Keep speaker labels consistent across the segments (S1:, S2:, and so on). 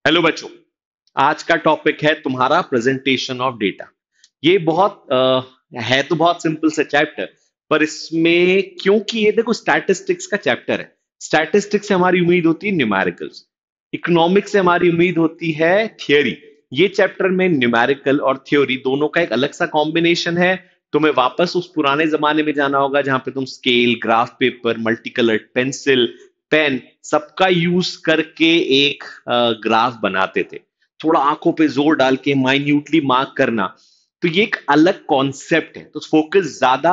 S1: Hello बच्चों। आज का टॉपिक है तुम्हारा प्रेजेंटेशन ऑफ डेटा। ये बहुत है तो बहुत सिंपल सा चैप्टर, पर इसमें क्योंकि ये देखो स्टैटिस्टिक्स का चैप्टर है। स्टैटिस्टिक्स से हमारी उम्मीद होती है न्यूमेरिकल्स, इकोनॉमिक्स से हमारी उम्मीद होती है थियोरी। ये चैप्टर में न्यूमेरिकल और थ्योरी दोनों का एक अलग सा कॉम्बिनेशन है। तुम्हें वापस उस पुराने जमाने में जाना होगा जहां पे तुम scale, graph paper, multi coloured pencil, pen सबका यूज करके एक ग्राफ बनाते थे। थोड़ा आंखों पे जोर डाल के माइन्यूटली मार्क करना। तो ये एक अलग कॉन्सेप्ट है, तो फोकस ज्यादा,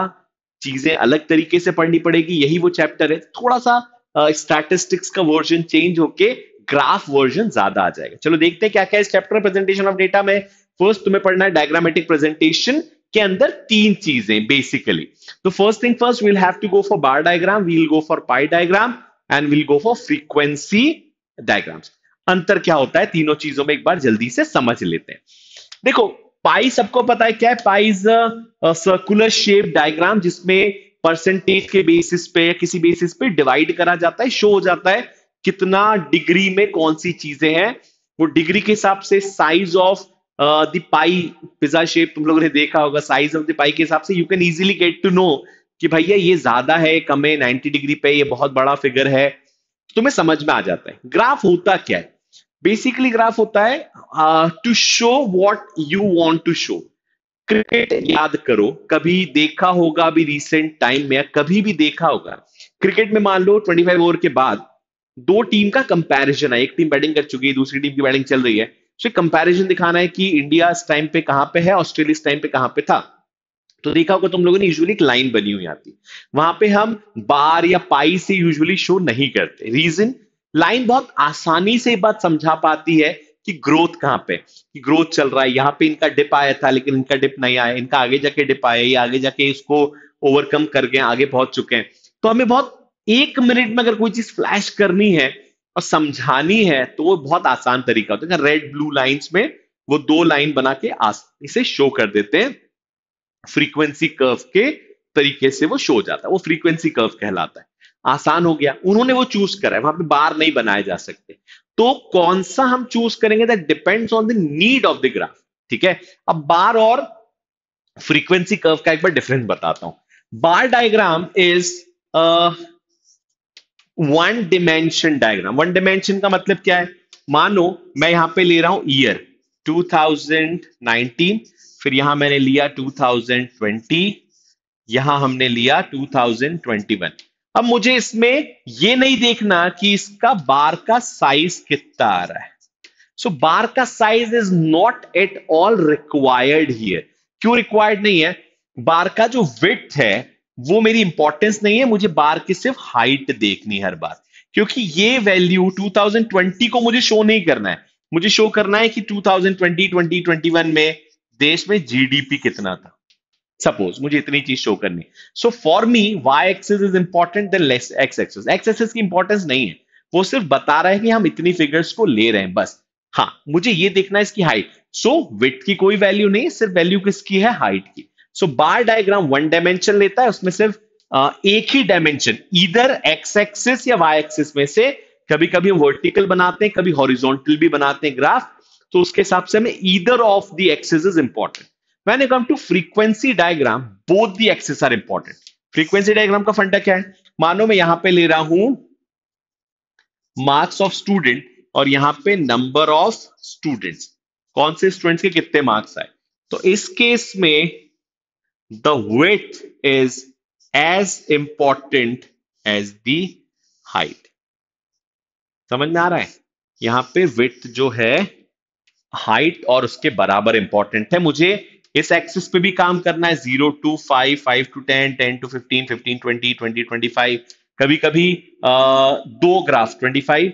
S1: चीजें अलग तरीके से पढ़नी पड़ेगी। यही वो चैप्टर है। थोड़ा सा स्टैटिस्टिक्स का वर्जन चेंज होके ग्राफ वर्जन ज्यादा आ जाएगा। चलो देखते हैं क्या क्या इस चैप्टर प्रेजेंटेशन ऑफ डेटा में। फर्स्ट तुम्हें पढ़ना है डायग्रामेटिक प्रेजेंटेशन के अंदर तीन चीजें बेसिकली। तो first thing first, we'll have to go for bar diagram, we'll go for pie diagram and will go for frequency diagrams. अंतर क्या होता है तीनों चीजों में एक बार जल्दी से समझ लेते हैं। देखो, पाई सबको पता है क्या है। Pi is circular shape diagram जिसमें परसेंटेज के बेसिस पे या किसी बेसिस पे डिवाइड करा जाता है, शो हो जाता है कितना डिग्री में कौन सी चीजें हैं। वो डिग्री के हिसाब से size of the pi, pizza shape तुम लोगों ने देखा होगा, साइज ऑफ द पाई के हिसाब से you can easily get to know कि भैया ये ज्यादा है, कम है, 90 डिग्री पे ये बहुत बड़ा फिगर है। तुम्हें समझ में आ जाता है। ग्राफ होता क्या है? बेसिकली ग्राफ होता है to show what you want to show. Cricket याद करो, कभी देखा होगा अभी रिसेंट टाइम में, या कभी भी देखा होगा। क्रिकेट में मान लो 25 ओवर के बाद दो टीम का कंपैरिजन है। एक टीम बैटिंग कर चुकी है, दूसरी टीम की बैटिंग चल रही है। तो कंपैरिजन दिखाना है कि इंडिया इस टाइम पे कहां पे है, ऑस्ट्रेलिया इस टाइम पे कहां पे था। तो देखा होगा तुम लोगों ने, यूजुअली एक लाइन बनी हुई आती। वहां पे हम बार या पाई से यूजुअली शो नहीं करते। रीजन, लाइन बहुत आसानी से बात समझा पाती है कि ग्रोथ कहां पे, कि ग्रोथ चल रहा है। यहाँ पे इनका डिप आया था लेकिन इनका डिप नहीं आया, इनका आगे जाके डिप आया, ये आगे जाके इसको ओवरकम कर गए, आगे पहुंच चुके हैं। तो हमें बहुत, 1 मिनट में अगर कोई चीज फ्लैश करनी है और समझानी है तो वो बहुत आसान तरीका होता है। रेड ब्लू लाइंस में वो दो लाइन बना के आसानी से शो कर देते हैं। फ्रीक्वेंसी कर्व के तरीके से वो शो हो जाता है, वो फ्रीक्वेंसी कर्व कहलाता है। आसान हो गया, उन्होंने वो चूज करा है, वहां पे बार नहीं बनाए जा सकते। तो कौन सा हम चूज करेंगे, that depends on the need of the graph. ठीक है, अब बार और फ्रीक्वेंसी कर्व का एक बार डिफरेंस बताता हूं। Bar diagram is one dimension diagram. One dimension का मतलब क्या है? मानो मैं यहां पे ले रहा हूं ईयर 2019, फिर यहां मैंने लिया 2020, यहां हमने लिया 2021। अब मुझे इसमें ये नहीं देखना कि इसका बार का साइज कितना आ रहा है। सो बार का size is not at all required here. क्यों रिक्वायर्ड नहीं है? बार का जो विड्थ है वो मेरी इंपॉर्टेंस नहीं है, मुझे बार की सिर्फ हाइट देखनी है हर बार। क्योंकि ये वैल्यू 2020 को मुझे शो नहीं करना है, मुझे शो करना है कि 2020 2021 में देश में जीडीपी कितना था। सपोज मुझे इतनी चीज शो करनी। So for me y axis is important than less x axis. X axis की इंपॉर्टेंस नहीं है, वो सिर्फ बता रहा है कि हम इतनी फिगर्स को ले रहे हैं बस। हाँ, मुझे ये देखना है इसकी हाइट। सो विड्थ की कोई वैल्यू नहीं, सिर्फ वैल्यू किसकी है, हाइट की। सो बार डायग्राम वन डायमेंशन लेता है, उसमें सिर्फ एक ही डायमेंशन, इधर एक्स एक्सिस या वाई एक्सिस में से। कभी कभी हम वर्टिकल बनाते हैं, कभी हॉरिजॉन्टल भी बनाते हैं ग्राफ। तो उसके हिसाब से हमें either of the axis is important. When you come to frequency diagram, both the axes are important. Frequency diagram का फंडा क्या है? मानो मैं यहां पे ले रहा हूं मार्क्स ऑफ स्टूडेंट और यहां पे नंबर ऑफ स्टूडेंट्स, कौन से स्टूडेंट्स के कितने मार्क्स आए। तो इस केस में the width is as important as the height. समझ में आ रहा है? यहां पे width जो है हाइट और उसके बराबर इंपॉर्टेंट है। मुझे इस एक्सिस पे भी काम करना है, 0 to 5, 5 to 10, 10 to 15, 15, 20, 20, 25। कभी कभी दो ग्राफ 25,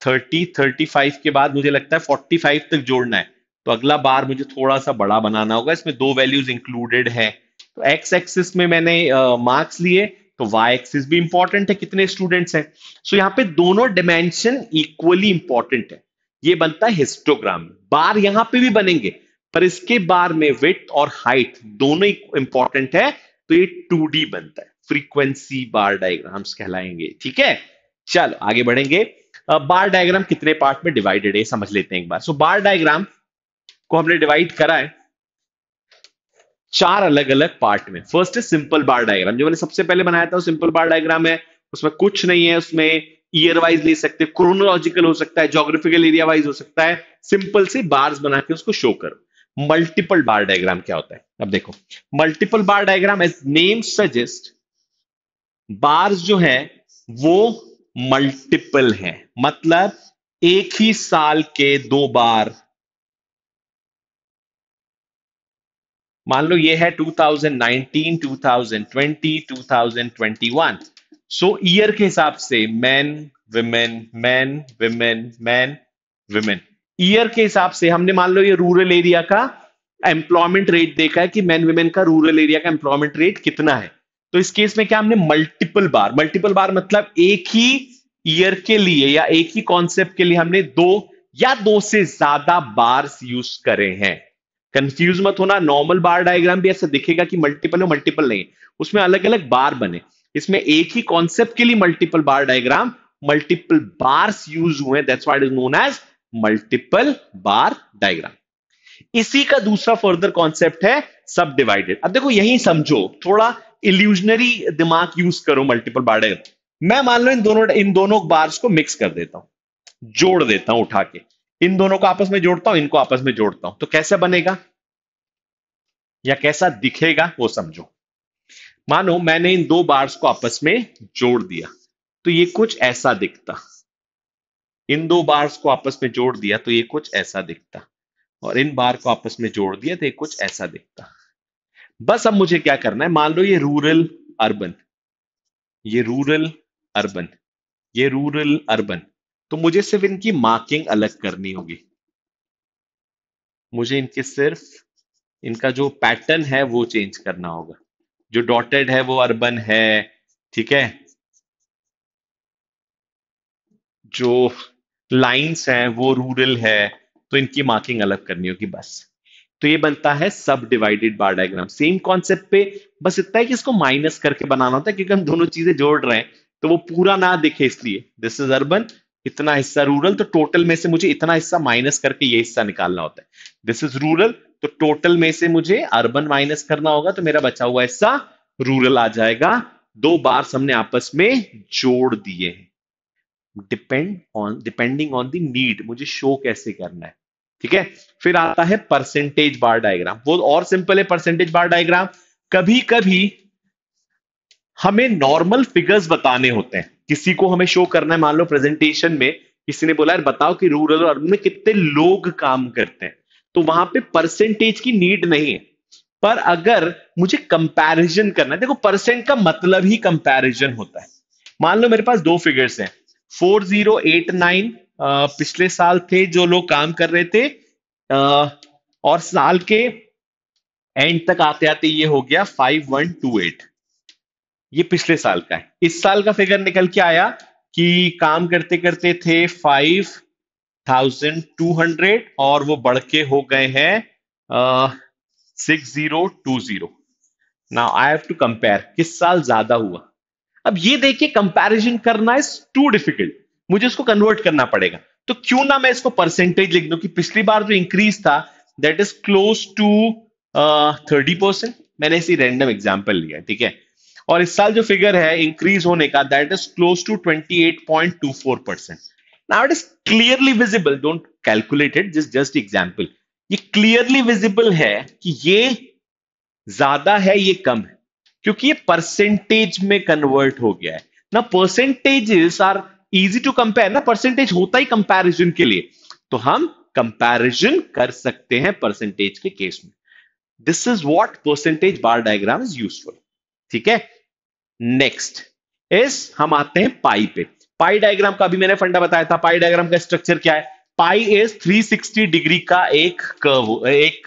S1: 30, 35 के बाद मुझे लगता है 45 तक जोड़ना है। तो अगला बार मुझे थोड़ा सा बड़ा बनाना होगा, इसमें दो वैल्यूज इंक्लूडेड है। तो एक्स एक्सिस में मैंने मार्क्स लिए, तो वाई एक्सिस भी इंपॉर्टेंट है, कितने स्टूडेंट्स हैं। सो यहाँ पे दोनों डिमेंशन इक्वली इंपॉर्टेंट है। ये बनता है हिस्टोग्राम। बार यहां पे भी बनेंगे, पर इसके बार में विड्थ और हाइट दोनों इंपॉर्टेंट है। तो ये 2D बनता है, फ्रीक्वेंसी बार डायग्राम्स कहलाएंगे। ठीक है, चलो आगे बढ़ेंगे। बार डायग्राम कितने पार्ट में डिवाइडेड है समझ लेते हैं एक बार। सो बार डायग्राम को हमने डिवाइड करा है 4 अलग अलग पार्ट में। फर्स्ट है सिंपल बार डायग्राम, जो मैंने सबसे पहले बनाया था वो सिंपल बार डायग्राम है। उसमें कुछ नहीं है, उसमें ईयर वाइज ले सकते, क्रोनोलॉजिकल हो सकता है, ज्योग्राफिकल एरिया वाइज हो सकता है, सिंपल सी बार्स बना के उसको शो करो। मल्टीपल बार डायग्राम क्या होता है, अब देखो। Multiple bar diagram as name suggest, bars जो है वो मल्टीपल है, मतलब एक ही साल के 2 बार। मान लो ये है 2019, 2020, 2021। सो ईयर के हिसाब से man women man women man women, year के हिसाब से हमने मान लो ये रूरल एरिया का एम्प्लॉयमेंट रेट देखा है कि मैन विमेन का रूरल एरिया का एम्प्लॉयमेंट रेट कितना है। तो इस केस में क्या हमने मल्टीपल बार मतलब एक ही ईयर के लिए या एक ही कॉन्सेप्ट के लिए हमने 2 या 2 से ज्यादा बार्स यूज करे हैं। कंफ्यूज मत होना, नॉर्मल बार डायग्राम भी ऐसा दिखेगा कि मल्टीपल है, मल्टीपल नहीं, उसमें अलग अलग बार बने। इसमें एक ही कॉन्सेप्ट के लिए multiple bar diagram, multiple bars use हुए, that's why it is known as multiple bar diagram. इसी का दूसरा फर्दर कॉन्सेप्ट है सब डिवाइडेड। अब देखो यही समझो, थोड़ा इल्यूजनरी दिमाग यूज करो मल्टीपल बार डायग्राम। मैं मान लो इन दोनों बार्स को मिक्स कर देता हूं, जोड़ देता हूं उठा के, इन दोनों को आपस में जोड़ता हूं, इनको आपस में जोड़ता हूं, तो कैसे बनेगा या कैसा दिखेगा वो समझो। मानो मैंने इन 2 बार्स को आपस में जोड़ दिया तो ये कुछ ऐसा दिखता, इन 2 बार्स को आपस में जोड़ दिया तो ये कुछ ऐसा दिखता, और इन बार को आपस में जोड़ दिया तो ये कुछ ऐसा दिखता। बस अब मुझे क्या करना है, मान लो ये रूरल अर्बन, ये रूरल अर्बन, ये रूरल अर्बन, तो मुझे सिर्फ इनकी मार्किंग अलग करनी होगी। मुझे इनके सिर्फ इनका जो पैटर्न है वो चेंज करना होगा। जो डॉटेड है वो अर्बन है, ठीक है, जो लाइंस हैं वो रूरल है, तो इनकी मार्किंग अलग करनी होगी बस। तो ये बनता है सब डिवाइडेड बार डायग्राम। सेम कॉन्सेप्ट पे, बस इतना है कि इसको माइनस करके बनाना होता है, क्योंकि हम दोनों चीजें जोड़ रहे हैं तो वो पूरा ना दिखे इसलिए। दिस इज अर्बन, इतना हिस्सा रूरल, तो टोटल में से मुझे इतना हिस्सा माइनस करके ये हिस्सा निकालना होता है। दिस इज रूरल, तो टोटल में से मुझे अर्बन माइनस करना होगा, तो मेरा बचा हुआ हिस्सा रूरल आ जाएगा। 2 बार हमने आपस में जोड़ दिए हैं। डिपेंडिंग ऑन द नीड, मुझे शो कैसे करना है, ठीक है। फिर आता है परसेंटेज बार डायग्राम, वो और सिंपल है। परसेंटेज बार डायग्राम कभी कभी हमें नॉर्मल फिगर्स बताने होते हैं, किसी को हमें शो करना है, मान लो प्रेजेंटेशन में किसी ने बोला यार बताओ कि रूरल और अर्बन में कितने लोग काम करते हैं, तो वहां पे परसेंटेज की नीड नहीं है। पर अगर मुझे कंपैरिजन करना है, देखो परसेंट का मतलब ही कंपैरिजन होता है। मान लो मेरे पास 2 फिगर्स हैं, 4089 पिछले साल थे जो लोग काम कर रहे थे, और साल के एंड तक आते आते ये हो गया 5128। ये पिछले साल का है। इस साल का फिगर निकल के आया कि काम करते करते थे 5200 और वो बढ़ के हो गए हैं 6020। Now I have to compare किस साल ज्यादा हुआ। अब ये देखिए कंपैरिजन करना इज टू डिफिकल्ट, मुझे इसको कन्वर्ट करना पड़ेगा। तो क्यों ना मैं इसको परसेंटेज लिख दूं कि पिछली बार जो इंक्रीज था दैट इज क्लोज टू 30%। मैंने इसी रैंडम एग्जांपल लिया, ठीक है। और इस साल जो फिगर है इंक्रीज होने का that is close to 28.24%। Now it is clearly visible, don't calculate it, just example. ये क्लियरली विजिबल है कि ये ज्यादा है ये कम है, क्योंकि ये परसेंटेज में कन्वर्ट हो गया है ना। Percentages are easy to compare ना, परसेंटेज होता ही कंपैरिजन के लिए, तो हम कंपैरिजन कर सकते हैं परसेंटेज के केस में। This is what percentage bar diagram is useful, ठीक है। नेक्स्ट इज हम आते हैं पाई पे। पाई डायग्राम का भी मैंने फंडा बताया था। पाई डायग्राम का स्ट्रक्चर क्या है, पाई इज 360 डिग्री का एक कर्व, एक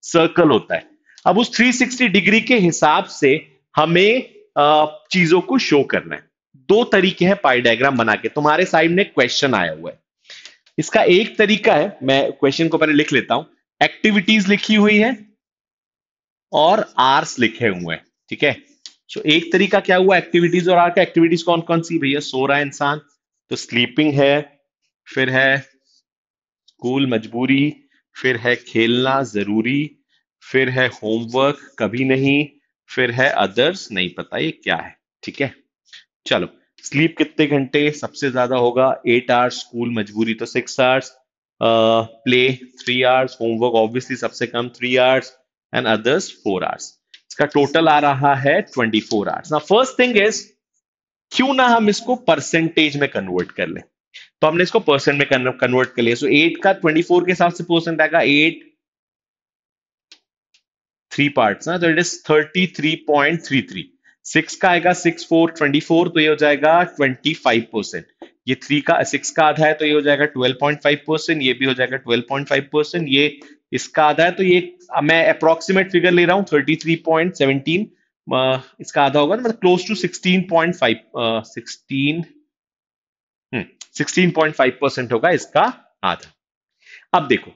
S1: सर्कल होता है। अब उस 360 डिग्री के हिसाब से हमें चीजों को शो करना है। 2 तरीके हैं पाई डायग्राम बना के। तुम्हारे साइड में क्वेश्चन आया हुआ है, इसका एक तरीका है, मैं क्वेश्चन को पहले लिख लेता हूं। एक्टिविटीज लिखी हुई है और आर्स लिखे हुए हैं, ठीक है। सो एक तरीका क्या हुआ एक्टिविटीज और आर का। एक्टिविटीज कौन कौन सी भैया, सो रहा है इंसान तो स्लीपिंग है, फिर है स्कूल मजबूरी, फिर है खेलना जरूरी, फिर है होमवर्क कभी नहीं, फिर है अदर्स नहीं पता ये क्या है। ठीक है, चलो। स्लीप कितने घंटे सबसे ज्यादा होगा? 8 आवर्स, स्कूल मजबूरी तो 6 hours, play 3 hours, homework obviously सबसे कम 3 आवर्स, एंड अदर्स 4 आवर्स। इसका टोटल आ रहा है 24 आवर्स। ना फर्स्ट थिंग इज, क्यों ना हम इसको परसेंटेज में कन्वर्ट कर लें। तो हमने इसको परसेंट में कन्वर्ट कर लिया। सो 8 का 24 के हिसाब से परसेंट आएगा 8, 3 पार्ट्स ना, तो इट इज 33.33। 6 का आएगा 6 4 24, तो ये हो जाएगा 25%। ये 6 का आधा है तो ये हो जाएगा 12.5%, ये भी हो जाएगा 12.5%, ये इसका आधा है तो ये, मैं अप्रोक्सीमेट फिगर ले रहा हूँ 33.17, इसका आधा होगा, मतलब क्लोज टू 16.5, 16.5% होगा इसका आधा। अब देखो,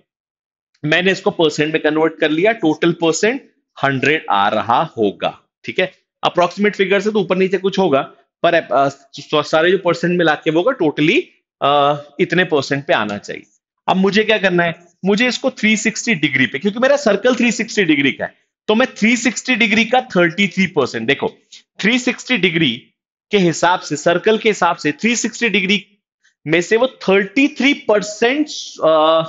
S1: मैंने इसको परसेंट में कन्वर्ट कर लिया, टोटल परसेंट 100 आ रहा होगा। ठीक है, अप्रोक्सीमेट फिगर से तो ऊपर नीचे कुछ होगा, पर सारे जो परसेंट मिला के वो होगा टोटली इतने परसेंट पे आना चाहिए। अब मुझे क्या करना है, मुझे इसको 360 डिग्री पे, क्योंकि मेरा सर्कल 360 डिग्री का है, तो मैं 360 डिग्री का 33%, देखो 360 डिग्री के हिसाब से, सर्कल के हिसाब से 360 डिग्री में से वो 33%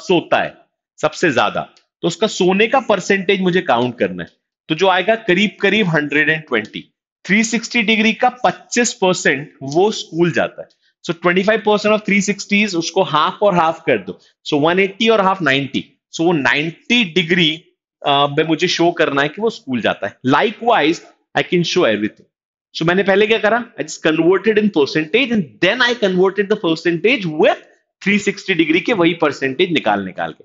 S1: सोता है सबसे ज्यादा, तो उसका सोने का परसेंटेज मुझे काउंट करना है। तो जो आएगा करीब करीब 120। 360 डिग्री का 25% वो स्कूल जाता है। सो 25% ऑफ 360, उसको हाफ और हाफ कर दो, सो 180 और हाफ 90, सो वो 90 डिग्री में मुझे शो करना है कि वो स्कूल जाता है। Like wise I can show everything. So मैंने पहले क्या करा, I just converted in percentage and then I converted the percentage with 360 degree के वही परसेंटेज निकाल निकाल के।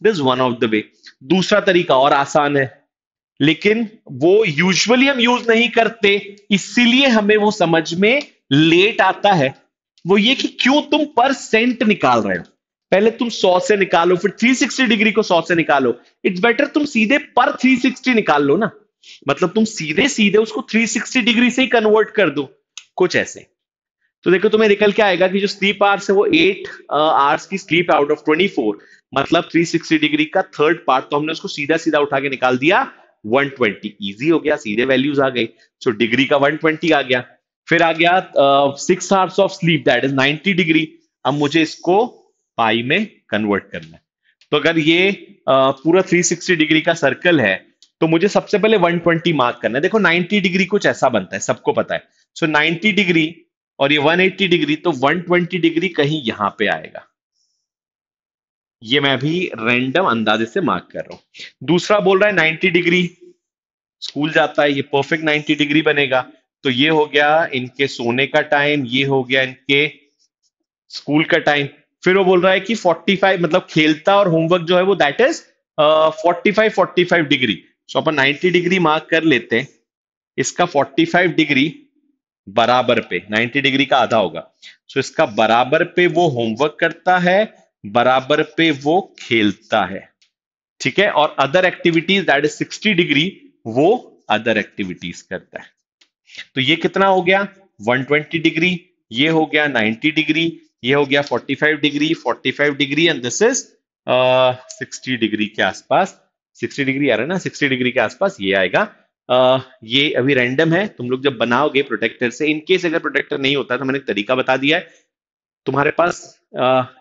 S1: This one of the way. दूसरा तरीका और आसान है, लेकिन वो यूजुअली हम यूज नहीं करते, इसीलिए हमें वो समझ में लेट आता है। वो ये कि क्यों तुम परसेंट निकाल रहे हो, पहले तुम 100 से निकालो, फिर 360 डिग्री को 100 से निकालो। इट्स बेटर तुम सीधे पर 360 निकाल लो ना, मतलब तुम सीधे सीधे उसको 360 डिग्री से ही कन्वर्ट कर दो, कुछ ऐसे। तो देखो तुम्हें निकल के आएगा कि जो स्लीप आवर्स है वो 8 आवर्स की स्लीप आउट ऑफ 24, मतलब 360 डिग्री का थर्ड पार्ट, तो हमने उसको सीधा सीधा उठा के निकाल दिया 120। इजी हो गया, सीधे वैल्यूज आ गई। सो डिग्री का 120 आ गया। फिर आ गया 6 hours of sleep, that is 90 degree. अब मुझे इसको पाई में कन्वर्ट करना है। तो अगर ये पूरा 360 डिग्री का सर्कल है, तो मुझे सबसे पहले 120 मार्क करना है। देखो 90 डिग्री कुछ ऐसा बनता है, सबको पता है। सो 90 डिग्री और ये 180 डिग्री, तो 120 डिग्री कहीं यहां पे आएगा। ये मैं अभी रैंडम अंदाजे से मार्क कर रहा हूं। दूसरा बोल रहा है 90 डिग्री स्कूल जाता है, ये परफेक्ट 90 डिग्री बनेगा। तो ये हो गया इनके सोने का टाइम, ये हो गया इनके स्कूल का टाइम। फिर वो बोल रहा है कि 45, मतलब खेलता और होमवर्क जो है वो that is 45 degree. So upon 90 degree mark कर लेते हैं, इसका 45 डिग्री बराबर पे, 90 डिग्री का आधा होगा, सो इसका बराबर पे वो होमवर्क करता है, बराबर पे वो खेलता है। ठीक है, और other activities that is 60 degree, वो अदर एक्टिविटीज करता है। तो ये कितना हो गया 120 डिग्री, ये हो गया 90 डिग्री, ये हो गया 45 degree, 45 degree, and this is 60 degree के आसपास। 60 डिग्री आ रहा है ना, 60 डिग्री के आसपास ये आएगा। ये अभी रैंडम है, तुम लोग जब बनाओगे प्रोटेक्टर से, इनकेस अगर प्रोटेक्टर नहीं होता तो मैंने एक तरीका बता दिया है तुम्हारे पास।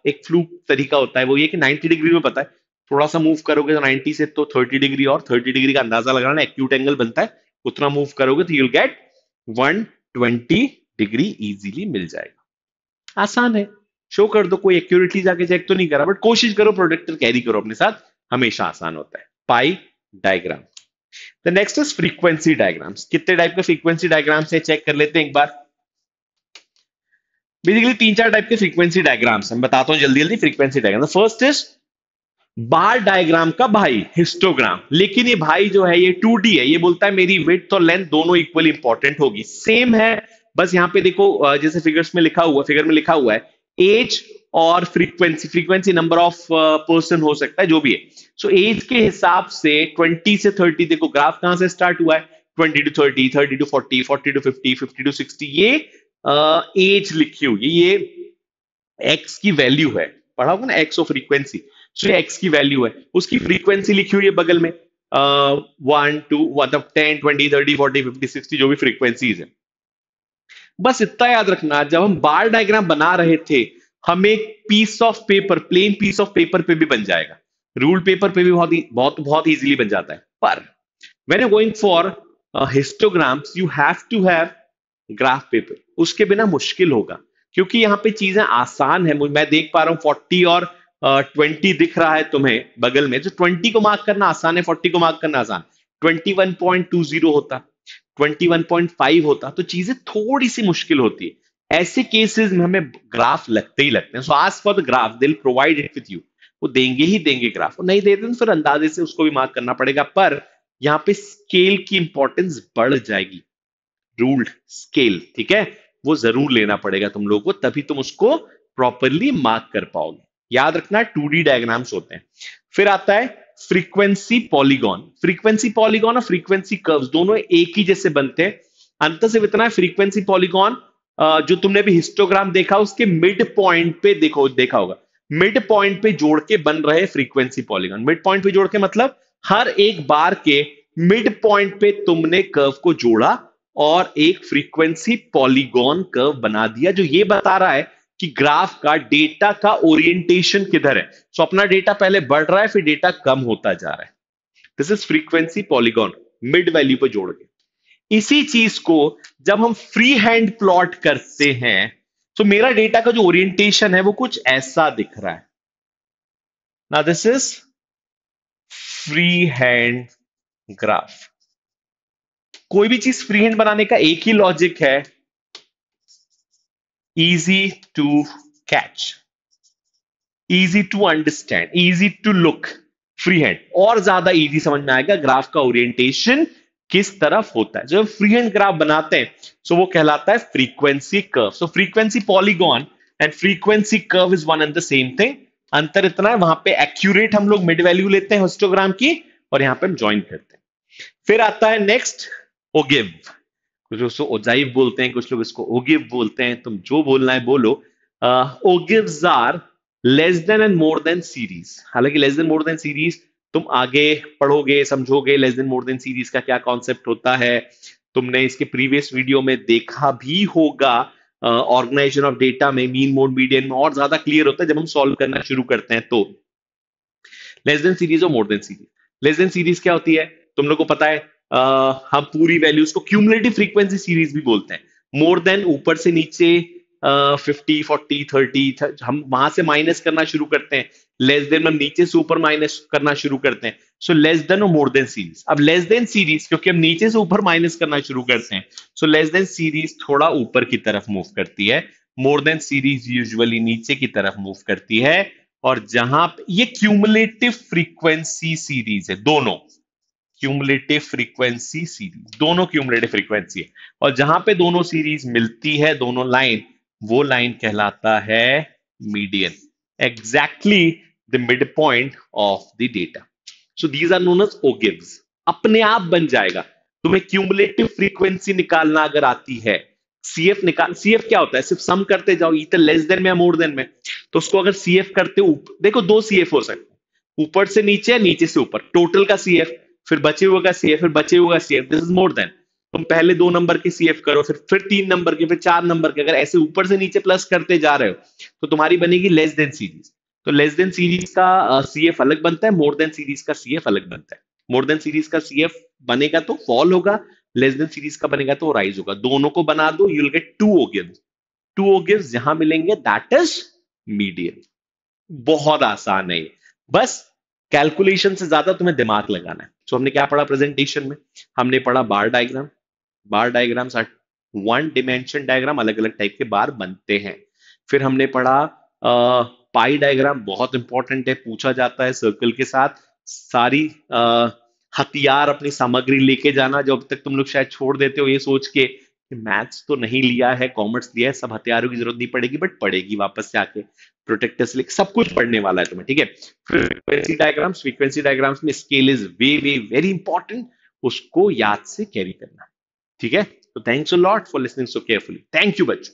S1: एक फ्लूक तरीका होता है, वो ये कि 90 डिग्री में पता है, थोड़ा सा मूव करोगे तो 90 से तो 30 डिग्री, और 30 डिग्री का अंदाजा लगाना, एक्यूट एंगल बनता है, उतना मूव करोगे तो यूल गेट 120 डिग्री इजीली मिल जाएगा। आसान है, शो कर दो, कोई एक्यूरेटली जाके चेक तो नहीं करा, बट कोशिश करो प्रोटेक्टर कैरी करो अपने साथ, हमेशा आसान होता है। पाई diagram. The next is frequency diagrams. कितने टाइप के फ्रीक्वेंसी डायग्राम्स है चेक कर लेते हैं एक बार। बेसिकली 3-4 टाइप के फ्रीक्वेंसी डायग्राम्स मैं बताता हूं जल्दी जल्दी। Frequency diagram, first is bar diagram का भाई हिस्टोग्राम। लेकिन ये भाई जो है ये 2D है, ये बोलता है मेरी विड्थ और लेंथ दोनों इक्वल इंपॉर्टेंट होगी। सेम है, बस यहां पे देखो जैसे फिगर में लिखा हुआ है एज और frequency, frequency number of person हो सकता है जो भी है। सो एज के हिसाब से 20 से 30, देखो ग्राफ कहां से स्टार्ट हुआ है, 20 टू 30, 30 टू 40, 40 टू 50, 50 टू 60, ये एज लिखी हुई है, ये एक्स की वैल्यू है। पढ़ा होगा ना, एक्स ऑफ फ्रीक्वेंसी। सो ये एक्स की वैल्यू है, उसकी फ्रीक्वेंसी लिखी हुई है बगल में, 1 2 मतलब 10 20 30 40 50 60 जो भी फ्रीक्वेंसीज है। बस इतना याद रखना, जब हम बार डायग्राम बना रहे थे, हम एक piece of paper, plain piece of paper पे भी बन जाएगा, रूल पेपर पे भी बहुत बहुत इजीली बन जाता है। पर when you going for histograms you have to have graph paper, उसके बिना मुश्किल होगा, क्योंकि यहाँ पे चीजें आसान है। मैं देख पा रहा हूँ 40 और 20 दिख रहा है तुम्हें बगल में, जो 20 को मार्क करना आसान है, 40 को मार्क करना आसान। 21.20 होता, 21.5 होता, तो चीजें थोड़ी सी मुश्किल होती है। ऐसे केसेस में हमें ग्राफ लगते ही लगते हैं। सो ask for the graph, they will provide it with you, वो देंगे ही देंगे ग्राफ, वो नहीं देते तो फिर अंदाजे से उसको भी मार्क करना पड़ेगा। पर यहाँ पे स्केल की इंपॉर्टेंस बढ़ जाएगी, रूल्ड स्केल, ठीक है, वो जरूर लेना पड़ेगा तुम लोगों को, तभी तुम उसको प्रॉपरली मार्क कर पाओगे। याद रखना 2D डायग्राम्स होते हैं। फिर आता है फ्रीक्वेंसी पॉलीगॉन। फ्रीक्वेंसी पॉलीगॉन और फ्रीक्वेंसी कर्व्स दोनों एक ही जैसे बनते हैं, अंतर सिर्फ इतना है, फ्रीक्वेंसी पॉलीगॉन जो तुमने भी हिस्टोग्राम देखा उसके मिड पॉइंट पे देखा होगा, मिड पॉइंट पे जोड़ के बन रहे फ्रीक्वेंसी पॉलीगॉन। मिड पॉइंट पे जोड़ के मतलब हर एक बार के मिड पॉइंट पे तुमने कर्व को जोड़ा और एक फ्रीक्वेंसी पॉलीगॉन कर्व बना दिया, जो ये बता रहा है कि ग्राफ का डेटा का ओरिएंटेशन किधर है। सो अपना डेटा पहले बढ़ रहा है, फिर डेटा कम होता जा रहा है। This is frequency polygon, mid value पे जोड़ के। इसी चीज को जब हम फ्री हैंड प्लॉट करते हैं, तो मेरा डेटा का जो ओरिएंटेशन है वो कुछ ऐसा दिख रहा है। ना this is free hand graph. कोई भी चीज फ्री हैंड बनाने का एक ही लॉजिक है, easy to catch, easy to understand, easy to look. Free hand और ज्यादा इजी समझ में आएगा ग्राफ का ओरिएंटेशन किस तरफ होता है। जब फ्री हैंड ग्राफ बनाते हैं सो वो कहलाता है frequency curve. So frequency polygon and frequency curve is one and the same thing. अंतर इतना है, वहां पे एक्यूरेट हम लोग मिड वैल्यू लेते हैं हिस्टोग्राम की, और यहां पे हम ज्वाइन करते हैं। फिर आता है नेक्स्ट ओगिव। कुछ लोग उसको ओजाइव बोलते हैं, कुछ लोग इसको ओगिव बोलते हैं, तुम जो बोलना है बोलो। Ogives are less than and more than series. हालांकि less than more than series तुम आगे पढ़ोगे समझोगे, less than more than series का क्या कॉन्सेप्ट होता है, तुमने इसके प्रीवियस वीडियो में देखा भी होगा। ऑर्गेनाइजेशन ऑफ डेटा में मीन मोड मीडियन में और ज्यादा क्लियर होता है जब हम सॉल्व करना शुरू करते हैं। तो लेस देन सीरीज और मोर than series. Less than series क्या होती है तुम लोग को पता है, हम पूरी वैल्यूज को क्यूमुलेटिव फ्रीक्वेंसी सीरीज भी बोलते हैं। मोर देन ऊपर से नीचे 50 40 30 हम वहां से माइनस करना शुरू करते हैं, लेस देन हम नीचे से ऊपर माइनस करना शुरू करते हैं। सो लेस देन और मोर देन सीरीज। अब लेस देन सीरीज क्योंकि हम नीचे से ऊपर माइनस करना शुरू करते हैं, सो लेस देन सीरीज थोड़ा ऊपर की तरफ मूव करती है, मोर देन सीरीज यूजुअली नीचे की तरफ मूव करती है। और जहां ये क्यूमुलेटिव फ्रीक्वेंसी सीरीज है, दोनों क्यूमुलेटिव फ्रीक्वेंसी सीरीज, दोनों क्यूमुलेटिव फ्रीक्वेंसी है, और जहां पे दोनों सीरीज मिलती है, दोनों लाइन, वो लाइन कहलाता है median, exactly the mid point of the data. So these are known as ogives. अपने आप बन जाएगा। तुम्हें क्यूमुलेटिव फ्रीक्वेंसी निकालना अगर आती है, सीएफ निकाल, सीएफ क्या होता है, सिर्फ सम करते जाओ इधर लेस देन में या मोर देन में। तो उसको अगर सीएफ करते हो, देखो दो सीएफ हो सकते हैं, ऊपर से नीचे या नीचे से ऊपर, टोटल का सीएफ, फिर बचे हुए का सीएफ, फिर बचे हुए का CF, this is more than. तुम पहले 2 नंबर के सीएफ करो, फिर 3 नंबर के, फिर 4 नंबर के, अगर ऐसे ऊपर से नीचे प्लस करते जा रहे हो तो तुम्हारी बनेगी लेस देन सीरीज। तो लेस देन सीरीज का सीएफ अलग बनता है, मोर देन सीरीज का सीएफ अलग बनता है। मोर देन सीरीज का सीएफ बनेगा तो फॉल होगा, लेस देन सीरीज का बनेगा तो राइज होगा। दोनों को बना दो, you will get two ogives. Two ogives जहां मिलेंगे दैट इज मीडियन। बहुत आसान है ये, बस कैलकुलेशन से ज्यादा तुम्हें दिमाग लगाना है। तो हमने क्या पढ़ा प्रेजेंटेशन में, हमने पढ़ा bar diagram. Bar diagrams are one dimension diagram, अलग अलग टाइप के बार बनते हैं। फिर हमने पढ़ा पाई डायग्राम, बहुत इंपॉर्टेंट है, पूछा जाता है सर्कल के साथ। सारी हथियार अपनी सामग्री लेके जाना, जो अब तक तुम लोग शायद छोड़ देते हो ये सोच के कि मैथ्स तो नहीं लिया है, कॉमर्स लिया है, सब हथियारों की जरूरत नहीं पड़ेगी, बट पड़ेगी वापस से आके। प्रोटेक्टर्स लिख, सब कुछ पढ़ने वाला है तुम्हें, ठीक है। फ्रीक्वेंसी डायग्राम्स में scale is way way very important, उसको याद से कैरी करना, ठीक है। तो thanks a lot for listening so carefully. Thank you बच्चों।